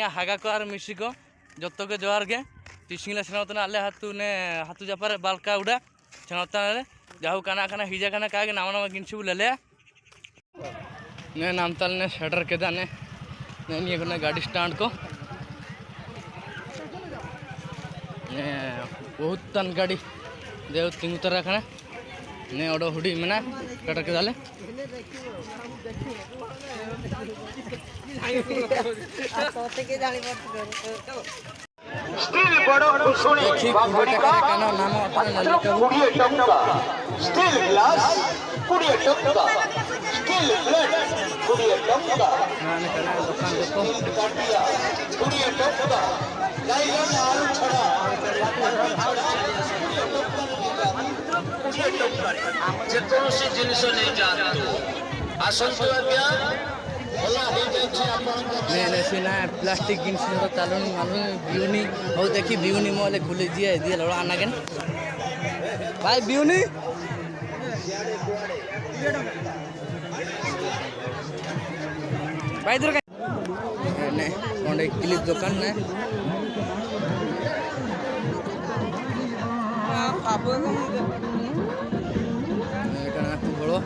हागा को और मिसी को जो के जोहार के टिशिंग सेनोतना आले हाथू जापार बालका उड़ा सेनोता जाहू काना काना हिजा काना का नावा नावा गिनसी ले ने नामताल ने शटर के ने नहीं को गाड़ी स्टैंड को ने बहुत तन गाड़ी देव तिंग तरह खाना ने ओडो हुडी मेना शटर के दाले स्टील बड़ो खुशुनी बाबरिका कुड़िए टंका स्टील ग्लास कुड़िए टंका स्टील प्लेट कुड़िए टंका दुकान देखो कुड़िए टंका लाइलन आलू छड़ा जेकोसी जिनिस नै जातो आसंतो अभिया सीना प्लास्टिक जिनस चालूनी मालूम बिउनी हो देखी बिउनी मोले खुले दिए दिए लड़ा आना के भाई बिउनी भाई इधर ने ओंडे क्लिप दुकान ने एकना को बड़ो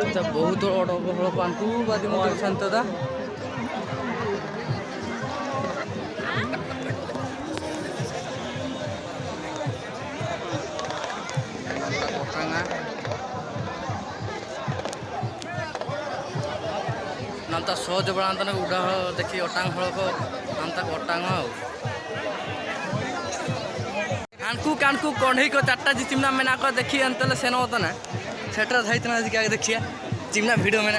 अच्छा बहुत बड़ो बड़ो पांतु बादी मोर संतदा नामता सोज बड़ा ने उड़ा देखी अटांग हल को नामता अटांग कानकू कानकू कढ़ई को चार्टा जी चिमना मेना को देखी अंतले सेन होता ना सेटर धाइतना क्या देखिए चिमना वीडियो में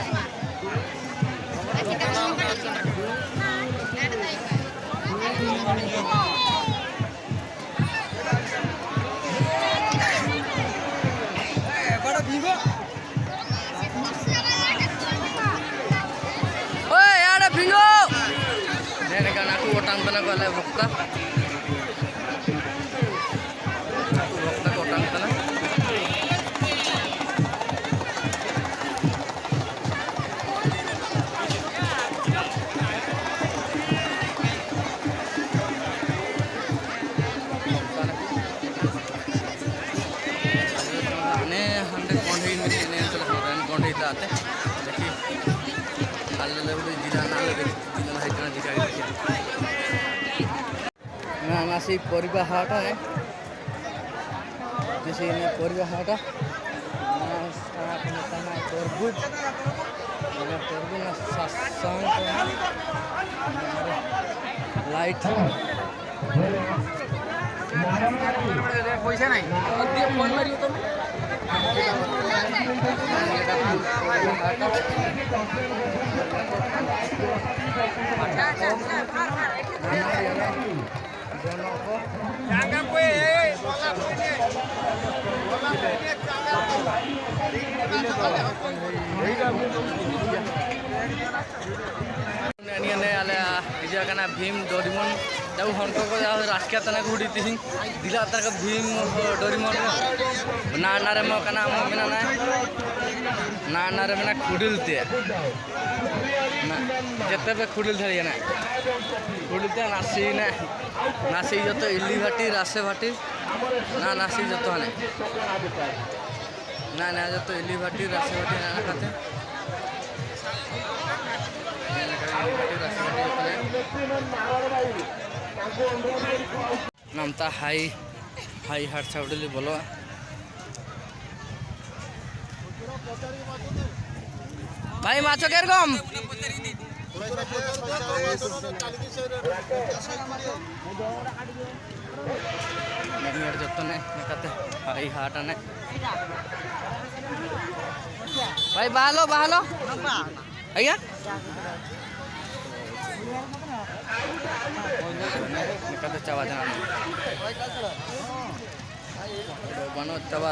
ओटांग तना को ले भक्ता भक्ता को ओटांग तना ने हंडे कोंढई में ने चला रन कोंढई ताते देखी हाल ले उड़े जिला नाल देखी जिला हाइतना दिखाई देखी ना सी परिबा हाट है जैसे ने परिबा हाट ना तरबूज ना सत्संग लाइट पैसा नहीं फोन मारियो तो भीम डोरीमन जब हनको को राजकीय तना गुड़ी तिसिंग दिला तक भीम डोरीमन ना रे मो कना मो मेना ना रे मेना खुडिलते ना जते पे खुडिल धरिए ना खुडिलते नासी जो तो इल्ली भाटी रासे भाटी ना नासी जो तो ने ना जो तो इल्ली भाटी रासे भाटी ना खाते नामता हाई हाट छाउडली बोलो भाई माछ के रकम जतने हाई हाट ने भाई बाहलो भैया चावा बनो चावा